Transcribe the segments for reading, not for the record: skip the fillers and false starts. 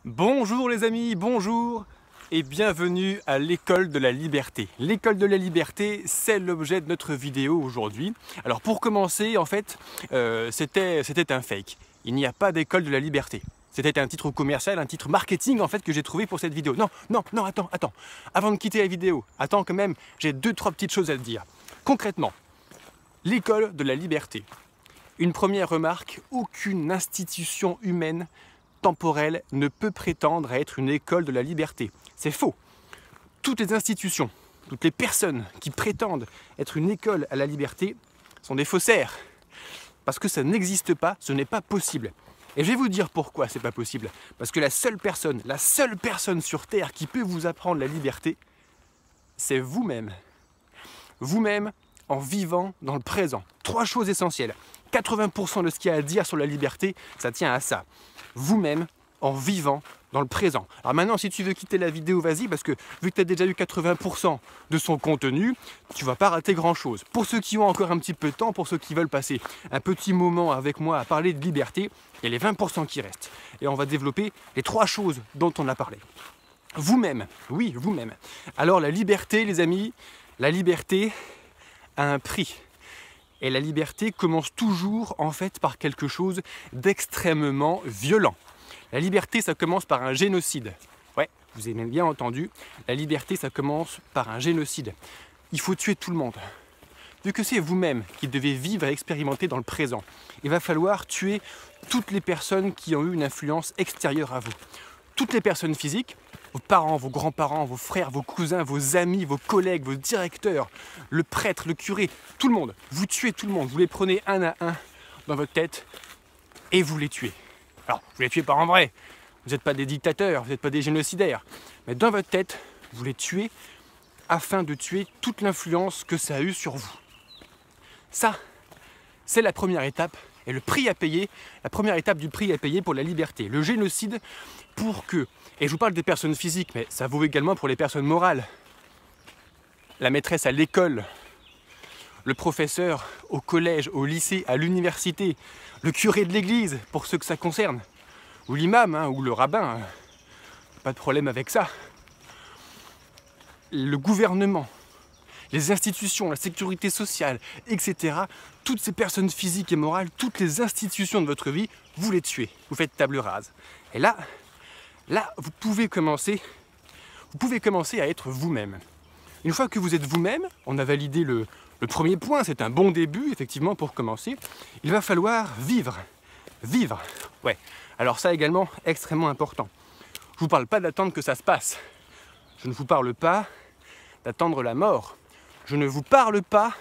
Bonjour les amis, bonjour et bienvenue à l'école de la liberté. L'école de la liberté, c'est l'objet de notre vidéo aujourd'hui. Alors pour commencer, en fait, c'était un fake. Il n'y a pas d'école de la liberté. C'était un titre commercial, un titre marketing en fait que j'ai trouvé pour cette vidéo. Non, attends. Avant de quitter la vidéo, attends quand même, j'ai deux, trois petites choses à te dire. Concrètement, l'école de la liberté. Une première remarque, aucune institution humaine temporelle ne peut prétendre à être une école de la liberté. C'est faux. Toutes les institutions, toutes les personnes qui prétendent être une école à la liberté sont des faussaires. Parce que ça n'existe pas, ce n'est pas possible. Et je vais vous dire pourquoi c'est pas possible. Parce que la seule personne sur Terre qui peut vous apprendre la liberté, c'est vous-même. Vous-même en vivant dans le présent. Trois choses essentielles. 80% de ce qu'il y a à dire sur la liberté, ça tient à ça. Vous-même en vivant dans le présent. Alors maintenant, si tu veux quitter la vidéo, vas-y, parce que vu que tu as déjà eu 80% de son contenu, tu ne vas pas rater grand-chose. Pour ceux qui ont encore un petit peu de temps, pour ceux qui veulent passer un petit moment avec moi à parler de liberté, il y a les 20% qui restent. Et on va développer les trois choses dont on a parlé. Vous-même, oui, vous-même. Alors la liberté, les amis, la liberté a un prix. Et la liberté commence toujours en fait par quelque chose d'extrêmement violent. La liberté, ça commence par un génocide. Ouais, vous avez bien entendu. La liberté, ça commence par un génocide. Il faut tuer tout le monde. Vu que c'est vous-même qui devez vivre et expérimenter dans le présent, il va falloir tuer toutes les personnes qui ont eu une influence extérieure à vous. Toutes les personnes physiques, vos parents, vos grands-parents, vos frères, vos cousins, vos amis, vos collègues, vos directeurs, le prêtre, le curé, tout le monde. Vous tuez tout le monde, vous les prenez un à un dans votre tête et vous les tuez. Alors, vous les tuez pas en vrai, vous n'êtes pas des dictateurs, vous n'êtes pas des génocidaires, mais dans votre tête, vous les tuez afin de tuer toute l'influence que ça a eu sur vous. Ça, c'est la première étape. Et le prix à payer, la première étape du prix à payer pour la liberté, le génocide pour que, et je vous parle des personnes physiques, mais ça vaut également pour les personnes morales, la maîtresse à l'école, le professeur au collège, au lycée, à l'université, le curé de l'église, pour ceux que ça concerne, ou l'imam, ou le rabbin, pas de problème avec ça, le gouvernement, les institutions, la sécurité sociale, etc. Toutes ces personnes physiques et morales, toutes les institutions de votre vie, vous les tuez. Vous faites table rase. Et là, vous pouvez commencer à être vous-même. Une fois que vous êtes vous-même, on a validé le premier point, c'est un bon début, effectivement, pour commencer. Il va falloir vivre. Vivre. Ouais. Alors ça également, extrêmement important. Je ne vous parle pas d'attendre que ça se passe. Je ne vous parle pas d'attendre la mort. Je ne vous parle pas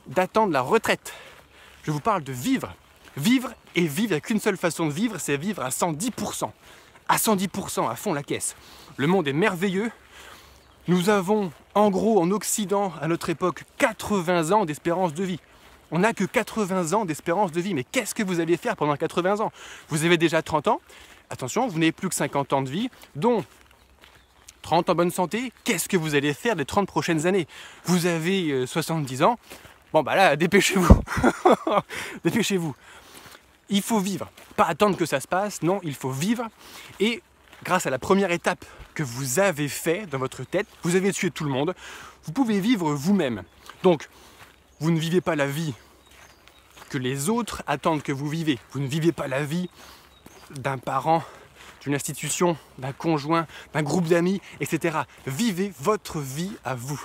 d'attendre la retraite. Je vous parle de vivre. Vivre et vivre, il n'y a qu'une seule façon de vivre, c'est vivre à 110%. À 110%, à fond la caisse. Le monde est merveilleux. Nous avons, en gros, en Occident, à notre époque, 80 ans d'espérance de vie. On n'a que 80 ans d'espérance de vie. Mais qu'est-ce que vous allez faire pendant 80 ans? Vous avez déjà 30 ans. Attention, vous n'avez plus que 50 ans de vie, dont 30 en bonne santé, qu'est-ce que vous allez faire les 30 prochaines années? Vous avez 70 ans, bon bah là, dépêchez-vous. Dépêchez-vous. Il faut vivre, pas attendre que ça se passe, non, il faut vivre. Et grâce à la première étape que vous avez fait dans votre tête, vous avez tué tout le monde, vous pouvez vivre vous-même. Donc, vous ne vivez pas la vie que les autres attendent que vous vivez. Vous ne vivez pas la vie d'un parent, d'une institution, d'un conjoint, d'un groupe d'amis, etc. Vivez votre vie à vous.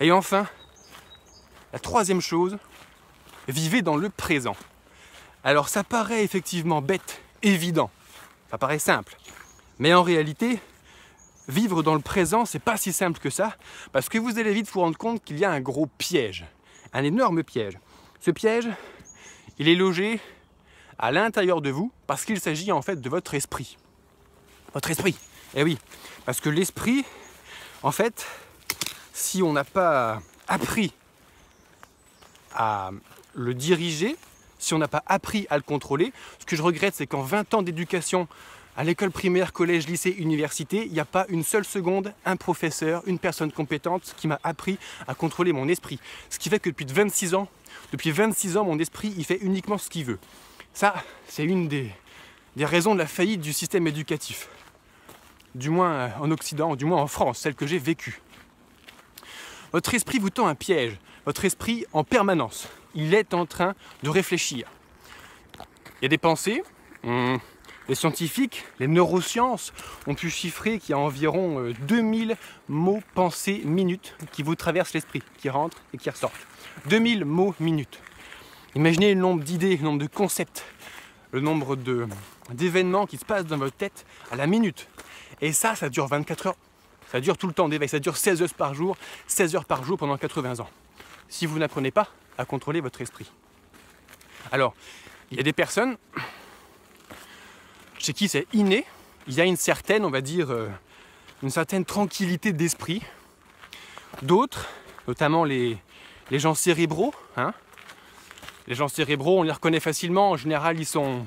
Et enfin, la troisième chose, vivez dans le présent. Alors ça paraît effectivement bête, évident, ça paraît simple. Mais en réalité, vivre dans le présent, c'est pas si simple que ça, parce que vous allez vite vous rendre compte qu'il y a un gros piège, un énorme piège. Ce piège, il est logé à l'intérieur de vous, parce qu'il s'agit en fait de votre esprit. Votre esprit, eh oui, parce que l'esprit, en fait, si on n'a pas appris à le diriger, si on n'a pas appris à le contrôler, ce que je regrette, c'est qu'en 20 ans d'éducation, à l'école primaire, collège, lycée, université, il n'y a pas une seule seconde, un professeur, une personne compétente qui m'a appris à contrôler mon esprit. Ce qui fait que depuis 26 ans, mon esprit, il fait uniquement ce qu'il veut. Ça, c'est une des des raisons de la faillite du système éducatif. Du moins en Occident, du moins en France, celle que j'ai vécue. Votre esprit vous tend un piège. Votre esprit, en permanence, il est en train de réfléchir. Il y a des pensées. Les scientifiques, les neurosciences ont pu chiffrer qu'il y a environ 2000 mots pensés minutes qui vous traversent l'esprit, qui rentrent et qui ressortent. 2000 mots minutes. Imaginez le nombre d'idées, le nombre de concepts, le nombre d'événements qui se passent dans votre tête à la minute. Et ça dure 24 heures. Ça dure tout le temps d'éveil. Ça dure 16 heures par jour pendant 80 ans. Si vous n'apprenez pas à contrôler votre esprit. Alors, il y a des personnes chez qui c'est inné, il y a une certaine, on va dire, une certaine tranquillité d'esprit. D'autres, notamment les gens cérébraux, hein. Les gens cérébraux, on les reconnaît facilement, en général ils sont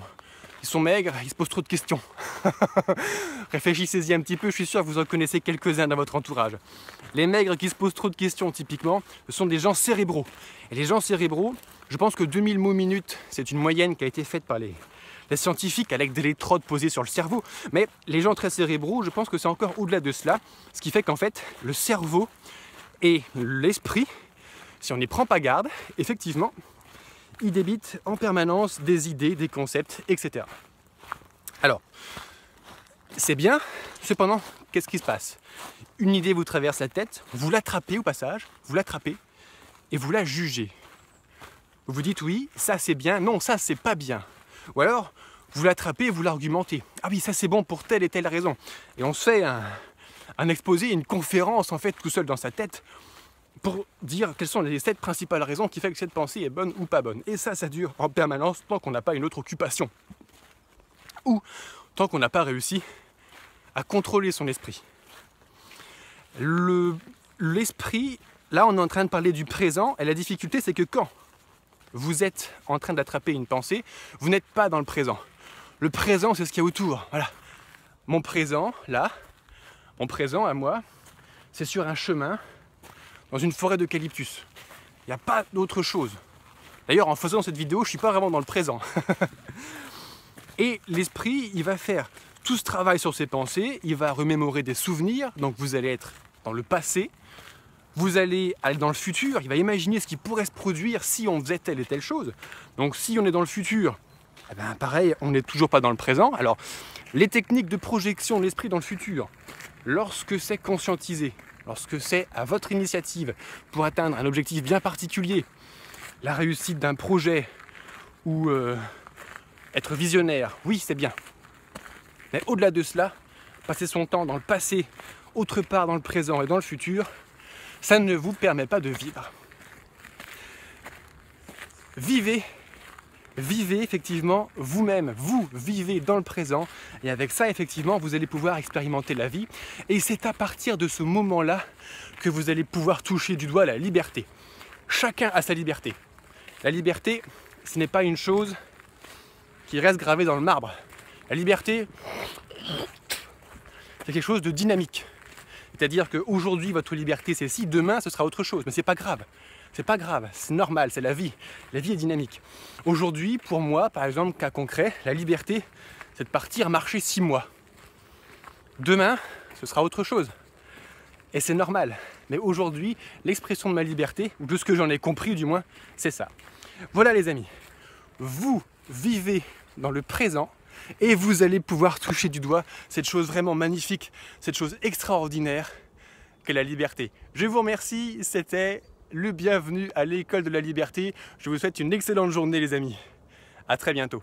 maigres, ils se posent trop de questions. Réfléchissez-y un petit peu, je suis sûr que vous en connaissez quelques-uns dans votre entourage. Les maigres qui se posent trop de questions, typiquement, ce sont des gens cérébraux. Et les gens cérébraux, je pense que 2000 mots minutes, c'est une moyenne qui a été faite par les scientifiques avec des électrodes posées sur le cerveau. Mais les gens très cérébraux, je pense que c'est encore au-delà de cela. Ce qui fait qu'en fait, le cerveau et l'esprit, si on n'y prend pas garde, effectivement, ils débitent en permanence des idées, des concepts, etc. Alors, c'est bien, cependant, qu'est-ce qui se passe? Une idée vous traverse la tête, vous l'attrapez au passage, vous l'attrapez et vous la jugez. Vous vous dites oui, ça c'est bien, non, ça c'est pas bien. Ou alors, vous l'attrapez et vous l'argumentez. Ah oui, ça c'est bon pour telle et telle raison. Et on se fait un exposé, une conférence en fait tout seul dans sa tête pour dire quelles sont les 7 principales raisons qui font que cette pensée est bonne ou pas bonne. Et ça dure en permanence tant qu'on n'a pas une autre occupation. Ou tant qu'on n'a pas réussi à contrôler son esprit. L'esprit, là on est en train de parler du présent, et la difficulté c'est que quand vous êtes en train d'attraper une pensée, vous n'êtes pas dans le présent. Le présent, c'est ce qu'il y a autour. Voilà. Mon présent, là, mon présent à moi, c'est sur un chemin, dans une forêt d'eucalyptus. Il n'y a pas d'autre chose. D'ailleurs, en faisant cette vidéo, je ne suis pas vraiment dans le présent. Et l'esprit, il va faire tout ce travail sur ses pensées, il va remémorer des souvenirs, donc vous allez être dans le passé, vous allez aller dans le futur, il va imaginer ce qui pourrait se produire si on faisait telle et telle chose. Donc si on est dans le futur, eh ben pareil, on n'est toujours pas dans le présent. Alors, les techniques de projection de l'esprit dans le futur, lorsque c'est conscientisé, lorsque c'est à votre initiative pour atteindre un objectif bien particulier, la réussite d'un projet ou être visionnaire, oui c'est bien. Mais au-delà de cela, passer son temps dans le passé, autre part dans le présent et dans le futur, ça ne vous permet pas de vivre. Vivez effectivement vous-même, vous vivez dans le présent et avec ça effectivement vous allez pouvoir expérimenter la vie et c'est à partir de ce moment-là que vous allez pouvoir toucher du doigt la liberté. Chacun a sa liberté. La liberté, ce n'est pas une chose qui reste gravée dans le marbre. La liberté, c'est quelque chose de dynamique. C'est-à-dire qu'aujourd'hui, votre liberté, c'est ci, demain, ce sera autre chose. Mais c'est pas grave. C'est pas grave, c'est normal, c'est la vie. La vie est dynamique. Aujourd'hui, pour moi, par exemple, cas concret, la liberté, c'est de partir marcher 6 mois. Demain, ce sera autre chose. Et c'est normal. Mais aujourd'hui, l'expression de ma liberté, ou de ce que j'en ai compris du moins, c'est ça. Voilà les amis. Vous vivez dans le présent et vous allez pouvoir toucher du doigt cette chose vraiment magnifique, cette chose extraordinaire qu'est la liberté. Je vous remercie, c'était le bienvenu à l'école de la liberté. Je vous souhaite une excellente journée les amis. À très bientôt.